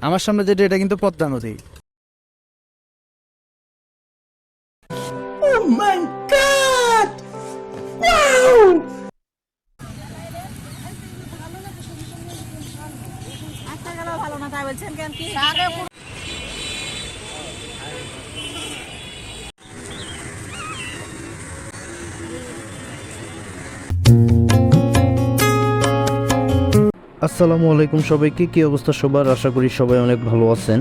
আমার সামনে যেটা এটা কিন্তু পদ্মা নদী। Oh my God! Wow! আসসালামু আলাইকুম সবাইকে, কী অবস্থা সবার? আশা করি সবাই অনেক ভালো আছেন।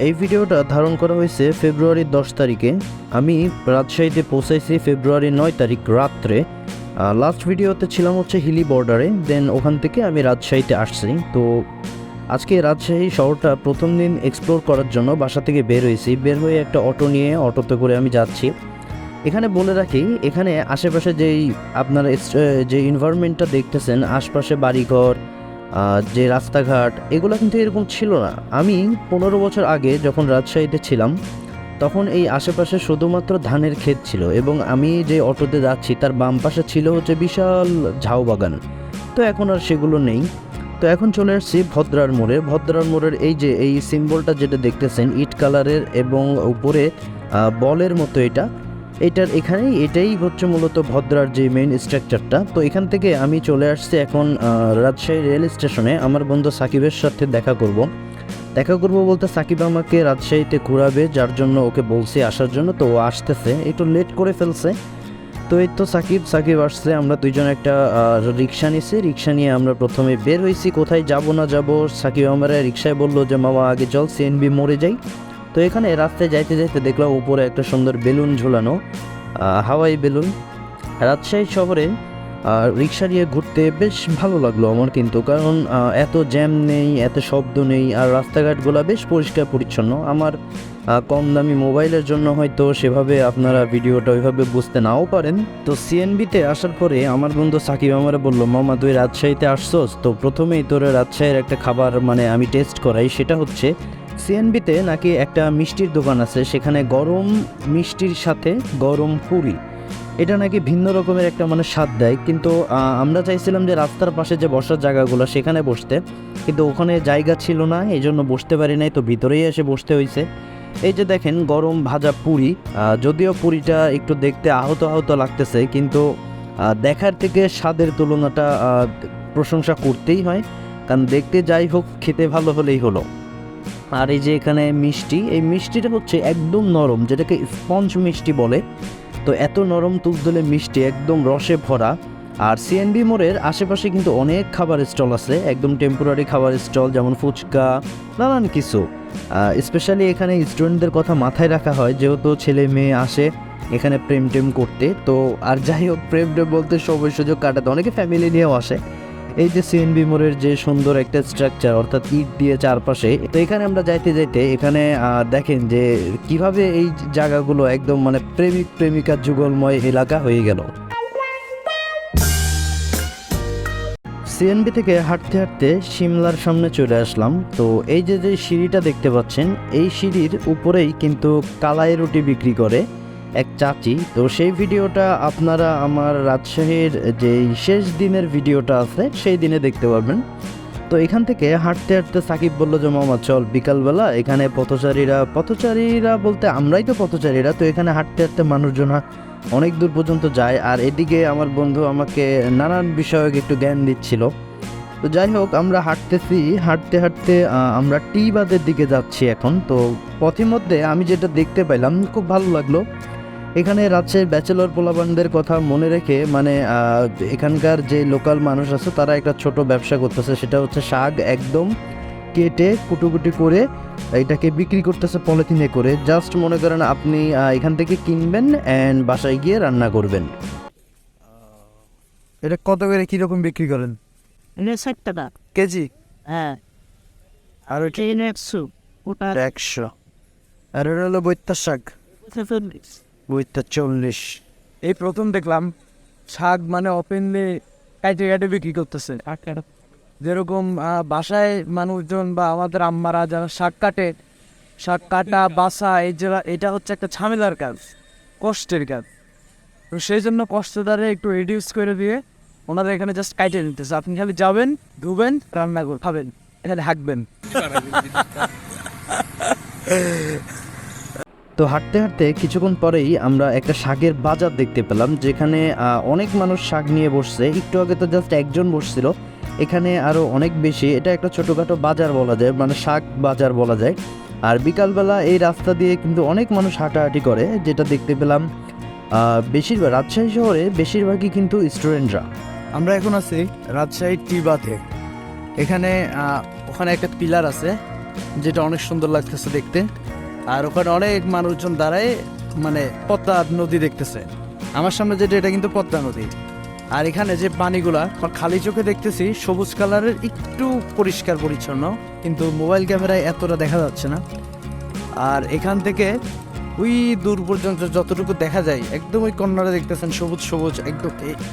এই ভিডিওটা ধারণ করা হয়েছে ফেব্রুয়ারির 10 তারিখে। আমি রাজশাহীতে পৌঁছাইছি ফেব্রুয়ারির 9 তারিখ রাত্রে। লাস্ট ভিডিওতে ছিলাম হচ্ছে হিলি বর্ডারে, দেন ওখান থেকে আমি রাজশাহীতে আসছি। তো আজকে রাজশাহী শহরটা প্রথম দিন এক্সপ্লোর করার জন্য বাসা থেকে বের হয়েছি। বের হয়ে একটা অটো নিয়ে অটোতে করে আমি যাচ্ছি। এখানে বলে রাখি, এখানে আশেপাশে যেই আপনারা যে এনভায়রনমেন্টটা দেখতেছেন, আশপাশে বাড়িঘর, যে রাস্তাঘাট, এগুলো কিন্তু এরকম ছিল না। আমি 15 বছর আগে যখন রাজশাহীতে ছিলাম তখন এই আশেপাশে শুধুমাত্র ধানের ক্ষেত ছিল, এবং আমি যে অটোতে যাচ্ছি তার বাম পাশে ছিল হচ্ছে বিশাল ঝাউ বাগান। তো এখন আর সেগুলো নেই। তো এখন চলে আসছি ভদ্রার মোড়ে। ভদ্রার মোড়ের এই যে এই সিম্বলটা যেটা দেখতেছেন ইট কালারের এবং উপরে বলের মতো, এটাই হচ্ছে মূলত ভদ্রার যে মেইন স্ট্রাকচারটা। তো এখান থেকে আমি চলে আসছি এখন রাজশাহী রেল স্টেশনে। আমার বন্ধু সাকিবের সাথে দেখা করব বলতে সাকিব আমাকে রাজশাহীতে ঘোরাবে, যার জন্য ওকে বলছি আসার জন্য। তো ও আসতেছে, একটু লেট করে ফেলছে। তো এই তো সাকিব আসছে। আমরা দুইজন একটা রিক্সা নিছি। রিক্সা নিয়ে আমরা প্রথমে বের হয়েছি। কোথায় যাব না যাব, সাকিব আমার রিক্সায় বললো যে মামা আগে চল সিএনবি মোড়ে যাই। তো এখানে রাস্তায় যাইতে যাইতে দেখলাম উপরে একটা সুন্দর বেলুন ঝুলানো, হাওয়াই বেলুন। রাজশাহী শহরে রিক্সা নিয়ে ঘুরতে বেশ ভালো লাগলো আমার কিন্তু, কারণ এত জ্যাম নেই, এত শব্দ নেই, আর রাস্তাঘাটগুলো বেশ পরিষ্কার পরিচ্ছন্ন। আমার কম দামি মোবাইলের জন্য হয়তো সেভাবে আপনারা ভিডিওটা ওইভাবে বুঝতে নাও পারেন। তো সিএনবিতে আসার পরে আমার বন্ধু সাকিব আমার বললো, মামা তুই রাজশাহীতে আসছোস, তো প্রথমেই তোর রাজশাহীর একটা খাবার মানে আমি টেস্ট করাই। সেটা হচ্ছে সিএনবিতে নাকি একটা মিষ্টির দোকান আছে, সেখানে গরম মিষ্টির সাথে গরম পুরি, এটা নাকি ভিন্ন রকমের একটা মানে স্বাদ দেয়। কিন্তু আমরা চাইছিলাম যে রাস্তার পাশে যে বসার জায়গাগুলো সেখানে বসতে, কিন্তু ওখানে জায়গা ছিল না, এই জন্য বসতে পারি নাই। তো ভিতরেই এসে বসতে হয়েছে। এই যে দেখেন গরম ভাজা পুরি, যদিও পুরিটা একটু দেখতে আহত আহত লাগতেছে, কিন্তু দেখার থেকে স্বাদের তুলনাটা প্রশংসা করতেই হয়, কারণ দেখতে যাই হোক খেতে ভালো হলেই হলো। আর এই যে এখানে মিষ্টি, এই মিষ্টিটা হচ্ছে একদম নরম, যেটাকে স্পঞ্জ মিষ্টি বলে। তো এত নরম তুলতুলে মিষ্টি, একদম রসে ভরা। আর সিএনবি মোড়ের আশেপাশে কিন্তু অনেক খাবার স্টল আছে, একদম টেম্পোরারি খাবার স্টল, যেমন ফুচকা, নানান কিছু। স্পেশালি এখানে স্টুডেন্টদের কথা মাথায় রাখা হয়, যেহেতু ছেলে মেয়ে আসে এখানে প্রেম টেম করতে। তো আর যাই হোক, প্রেম টেম বলতে সময় সুযোগ কাটাতে অনেকে ফ্যামিলি নিয়েও আসে। এই যে সিএনবি মোড়ের যে সুন্দর একটা স্ট্রাকচার, অর্থাৎ ইট দিয়ে চারপাশে। তো এখানে আমরা যাইতে যাইতে এখানে দেখেন যে কিভাবে এই জায়গাগুলো একদম মানে প্রেমিক প্রেমিকার যুগলময় এলাকা হয়ে গেল। সিএনবি থেকে হাঁটতে হাঁটতে সিমলার সামনে চলে আসলাম। তো এই যে সিঁড়িটা দেখতে পাচ্ছেন, এই সিঁড়ির উপরেই কিন্তু কালাই রুটি বিক্রি করে এক চাচি। তো সেই ভিডিওটা আপনারা আমার রাজশাহীর যেই শেষ দিনের ভিডিওটা আছে সেই দিনে দেখতে পারবেন। তো এখান থেকে হাঁটতে হাঁটতে সাকিব বলল যে মামা চল বিকালবেলা এখানে পথচারীরা বলতে আমরাই তো পথচারীরা, তো এখানে হাঁটতে হাঁটতে মানুষজন অনেক দূর পর্যন্ত যায়। আর এদিকে আমার বন্ধু আমাকে নানান বিষয়ক একটু জ্ঞান দিচ্ছিল। তো যাই হোক, আমরা হাঁটতে হাঁটতে আমরা টি বাঁধের দিকে যাচ্ছি এখন। তো পথিমধ্যে আমি যেটা দেখতে পাইলাম খুব ভালো লাগলো। এখানে রাজশাহীর ব্যাচেলর পোলাপানদের কথা মনে রেখে মানে এখানকার যে লোকাল মানুষ আছে তারা একটা ছোট ব্যবসা করতেছে, সেটা হচ্ছে শাক একদম কেটে কুটুকুটি করে এটাকে বিক্রি করতেছে পলিথিনে করে। জাস্ট মনে করেন আপনি এখান থেকে কিনবেন অ্যান্ড বাসায় গিয়ে রান্না করবেন। এটা কত করে কিরকম বিক্রি করেন? 60 টাকা কেজি? হ্যাঁ। আর ওইটা 100 ওটা 100। আর এটা হলো বৈত্যার শাক, 40। বৈত্যা 40। এই প্রথম দেখলাম শাক মানে ওপেনলি কাটে কাটে বিক্রি করতেছে। যেরকম বাসায় মানুষজন বা আমাদের আম্মারা যারা শাক কাটে, শাক কাটা বাসা এটা হচ্ছে একটা ঝামেলার কাজ, কষ্টের কাজ। তো সেই জন্য কষ্টটারে একটু রিডিউস করে দিয়ে ওনারা এখানে জাস্ট কাটে নিতেছে। আপনি খালি যাবেন, ধুবেন, রান্না করে খাবেন। এখানে হাঁকবেন। তো হাঁটতে হাঁটতে কিছুক্ষণ পরেই আমরা একটা শাকের বাজার দেখতে পেলাম, যেখানে অনেক মানুষ শাক নিয়ে বসছে। একটু আগে তো জাস্ট একজন বসছিল, এখানে আরও অনেক বেশি। এটা একটা ছোটোখাটো বাজার বলা যায়, মানে শাক বাজার বলা যায়। আর বিকালবেলা এই রাস্তা দিয়ে কিন্তু অনেক মানুষ হাঁটাহাঁটি করে, যেটা দেখতে পেলাম। বেশিরভাগ রাজশাহী শহরে বেশিরভাগই কিন্তু স্টুডেন্টরা। আমরা এখন আছি রাজশাহী টি বাথে। এখানে ওখানে একটা পিলার আছে যেটা অনেক সুন্দর লাগতেছে দেখতে, আর ওখানে অনেক মানুষজন দাঁড়ায় মানে পদ্মা নদী দেখতেছে। আমার সামনে যেটা এটা কিন্তু পদ্মা নদী। আর এখানে যে পানিগুলা খালি চোখে দেখতেছি সবুজ কালারের, একটু পরিষ্কার পরিচ্ছন্ন, কিন্তু মোবাইল ক্যামেরায় এতটা দেখা যাচ্ছে না। আর এখান থেকে ওই দূর পর্যন্ত যতটুকু দেখা যায় একদম ওই কর্নারে দেখতেছেন সবুজ সবুজ একদম।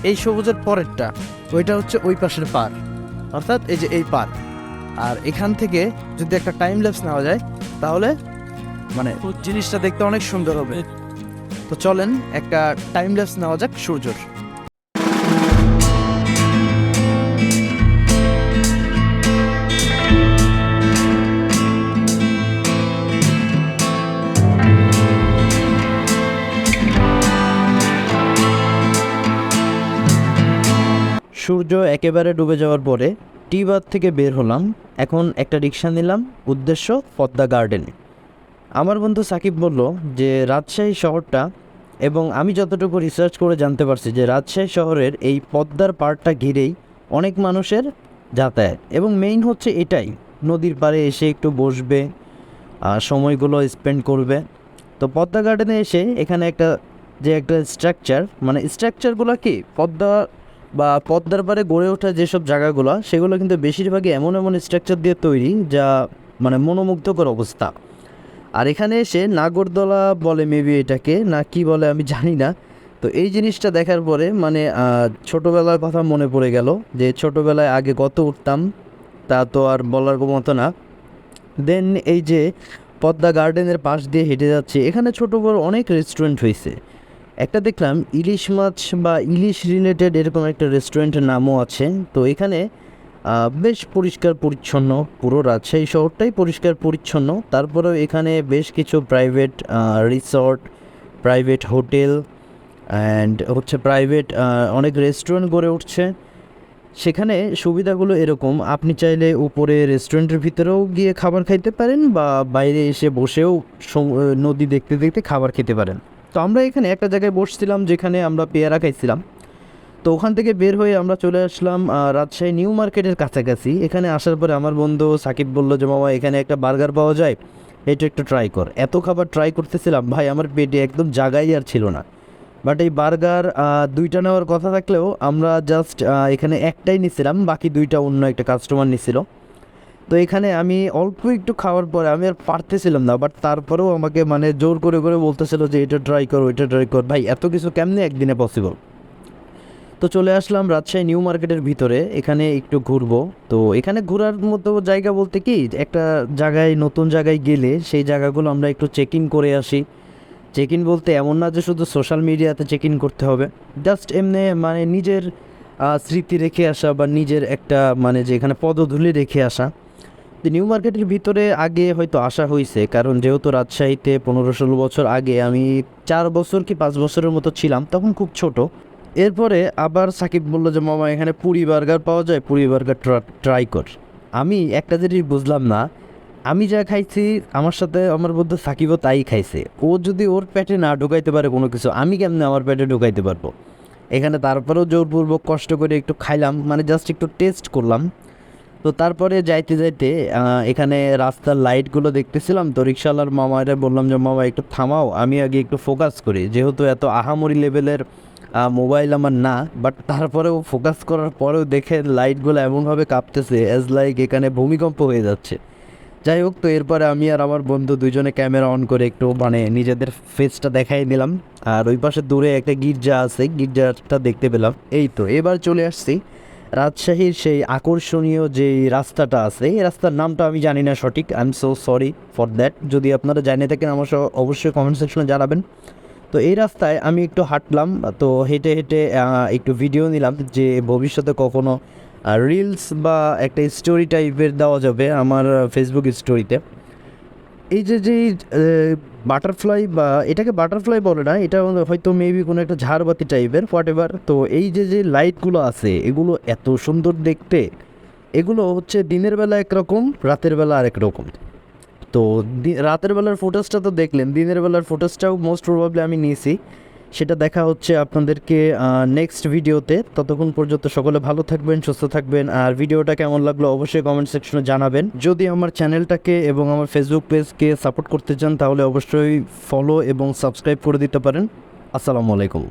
এই সবুজের পরেরটা ওইটা হচ্ছে ওই পাশের পার, অর্থাৎ এই যে এই পার। আর এখান থেকে যদি একটা টাইম ল্যাপস নেওয়া যায় তাহলে মানে জিনিসটা দেখতে অনেক সুন্দর হবে। তো চলেন একটা টাইম ল্যাপস নেওয়া যাক সূর্যর। সূর্য একেবারে ডুবে যাওয়ার পরে টি বাথ থেকে বের হলাম। এখন একটা রিক্সা নিলাম, উদ্দেশ্য পদ্মা গার্ডেন। আমার বন্ধু সাকিব বলল যে রাজশাহী শহরটা, এবং আমি যতটুকু রিসার্চ করে জানতে পারছি যে রাজশাহী শহরের এই পদ্মার পাড়টা ঘিরেই অনেক মানুষের যাতায়াত, এবং মেইন হচ্ছে এটাই, নদীর পাড়ে এসে একটু বসবে, সময়গুলো স্পেন্ড করবে। তো পদ্মা গার্ডেনে এসে এখানে একটা স্ট্রাকচার, মানে স্ট্রাকচারগুলো কি পদ্মা বা পদ্মার পাড়ে গড়ে ওঠা যেসব জায়গাগুলো, সেগুলো কিন্তু বেশিরভাগই এমন এমন স্ট্রাকচার দিয়ে তৈরি যা মানে মনোমুগ্ধকর অবস্থা। আর এখানে এসে নাগরদোলা বলে মেবি এটাকে, না কি বলে আমি জানি না। তো এই জিনিসটা দেখার পরে মানে ছোটোবেলার কথা মনে পড়ে গেল, যে ছোটোবেলায় আগে কত উঠতাম তা তো আর বলার মতো না। দেন এই যে পদ্মা গার্ডেনের পাশ দিয়ে হেঁটে যাচ্ছে, এখানে ছোটো বড় অনেক রেস্টুরেন্ট হয়েছে। একটা দেখলাম ইলিশ মাছ বা ইলিশ রিলেটেড এরকম একটা রেস্টুরেন্টের নামও আছে। তো এখানে বেশ পরিষ্কার পরিচ্ছন্ন, পুরো রাজশাহী শহরটাই পরিষ্কার পরিচ্ছন্ন। তারপরেও এখানে বেশ কিছু private resort, private hotel and হচ্ছে প্রাইভেট অনেক রেস্টুরেন্ট গড়ে উঠছে। সেখানে সুবিধাগুলো এরকম, আপনি চাইলে উপরে রেস্টুরেন্টের ভিতরেও গিয়ে খাবার খাইতে পারেন, বা বাইরে এসে বসেও নদী দেখতে দেখতে খাবার খেতে পারেন। তো আমরা এখানে একটা জায়গায় বসছিলাম যেখানে আমরা পেয়ারা খাইছিলাম। তো ওখান থেকে বের হয়ে আমরা চলে আসলাম রাজশাহী নিউ মার্কেটের কাছাকাছি। এখানে আসার পরে আমার বন্ধু সাকিব বলল যে মামা এখানে একটা বার্গার পাওয়া যায়, এটা একটু ট্রাই কর। এত খাবার ট্রাই করতেছিলাম ভাই, আমার পেটে একদম জায়গাই আর ছিল না। বাট এই বার্গার দুইটা নেওয়ার কথা থাকলেও আমরা জাস্ট এখানে একটাই নিছিলাম, বাকি দুইটা অন্য একটা কাস্টমার নিছিল। তো এখানে আমি অল্প একটু খাওয়ার পরে আমি আর পারতেছিলাম না, বাট তারপরেও আমাকে মানে জোর করে করে বলতেছিল যে এটা ট্রাই কর, ওইটা ট্রাই কর। ভাই এত কিছু কেমনে একদিনে পসিবল? তো চলে আসলাম রাজশাহী নিউ মার্কেটের ভিতরে, এখানে একটু ঘুরবো। তো এখানে ঘোরার মতো জায়গা বলতে কি, একটা জায়গায় নতুন জায়গায় গেলে সেই জায়গাগুলো আমরা একটু চেক ইন করে আসি। চেক ইন বলতে এমন না যে শুধু সোশ্যাল মিডিয়াতে চেক ইন করতে হবে, জাস্ট এমনি মানে নিজের স্মৃতি রেখে আসা, বা নিজের একটা মানে যে এখানে পদধূলি রেখে আসা। তো নিউ মার্কেটের ভিতরে আগে হয়তো আসা হয়েছে, কারণ যেহেতু রাজশাহীতে 15-16 বছর আগে আমি 4 বছর কি 5 বছরের মতো ছিলাম, তখন খুব ছোট। এরপরে আবার সাকিব বললো যে মামা এখানে পুরি বার্গার পাওয়া যায়, পুরি বার্গার ট্রাই কর। আমি একটা জিনিস বুঝলাম না, আমি যা খাইছি আমার সাথে আমার বন্ধু সাকিবও তাই খাইছে। ও যদি ওর পেটে না ঢুকাইতে পারে কোনো কিছু, আমি কেমনে আমার পেটে ঢুকাইতে পারবো? এখানে তারপরেও জোরপূর্বক কষ্ট করে একটু খাইলাম, মানে জাস্ট একটু টেস্ট করলাম। তো তারপরে যাইতে যাইতে এখানে রাস্তার লাইটগুলো দেখতেছিলাম। তো রিক্সাওয়ালার মামারে বললাম যে মামা একটু থামাও, আমি আগে একটু ফোকাস করি। যেহেতু এত আহামরি লেভেলের মোবাইল আমার না, বাট তারপরেও ফোকাস করার পরেও দেখে লাইটগুলো এমনভাবে কাঁপতেছে অ্যাজ লাইক এখানে ভূমিকম্প হয়ে যাচ্ছে। যাই হোক, তো এরপরে আমি আর আমার বন্ধু দুজনে ক্যামেরা অন করে একটু মানে নিজেদের ফেসটা দেখাই নিলাম। আর ওই পাশে দূরে একটা গির্জা আছে, গির্জাটা দেখতে পেলাম। এই তো এবার চলে আসছি রাজশাহীর সেই আকর্ষণীয় যে রাস্তাটা আছে, এই রাস্তার নামটা আমি জানি না সঠিক, I am so sorry for that. যদি আপনারা জানিয়ে থাকেন আমার অবশ্যই কমেন্ট সেকশনে জানাবেন। তো এই রাস্তায় আমি একটু হাঁটলাম, তো হেঁটে হেঁটে একটু ভিডিও নিলাম, যে ভবিষ্যতে কখনো রিলস বা একটা স্টোরি টাইপের দেওয়া যাবে আমার ফেসবুক স্টোরিতে। এই যে বাটারফ্লাই বা এটাকে বাটারফ্লাই বলে না, এটা হয়তো মেবি কোনো একটা ঝাড়বাতি টাইপের হোয়াট এভার। তো এই যে লাইটগুলো আছে এগুলো এত সুন্দর দেখতে, এগুলো হচ্ছে দিনের বেলা একরকম, রাতের বেলা আরেক রকম। তো রাতের বেলার ফুটেজটা তো দেখলেন, দিনের বেলার ফুটেজটাও মোস্ট প্রবাবলি আমি নিয়েছি, সেটা দেখা হচ্ছে আপনাদেরকে নেক্সট ভিডিওতে। ততক্ষণ পর্যন্ত সকলে ভালো থাকবেন, সুস্থ থাকবেন। আর ভিডিওটা কেমন লাগলো অবশ্যই কমেন্ট সেকশনে জানাবেন। যদি আমার চ্যানেলটাকে এবং আমার ফেসবুক পেজকে সাপোর্ট করতে চান তাহলে অবশ্যই ফলো এবং সাবস্ক্রাইব করে দিতে পারেন। আসসালামু আলাইকুম।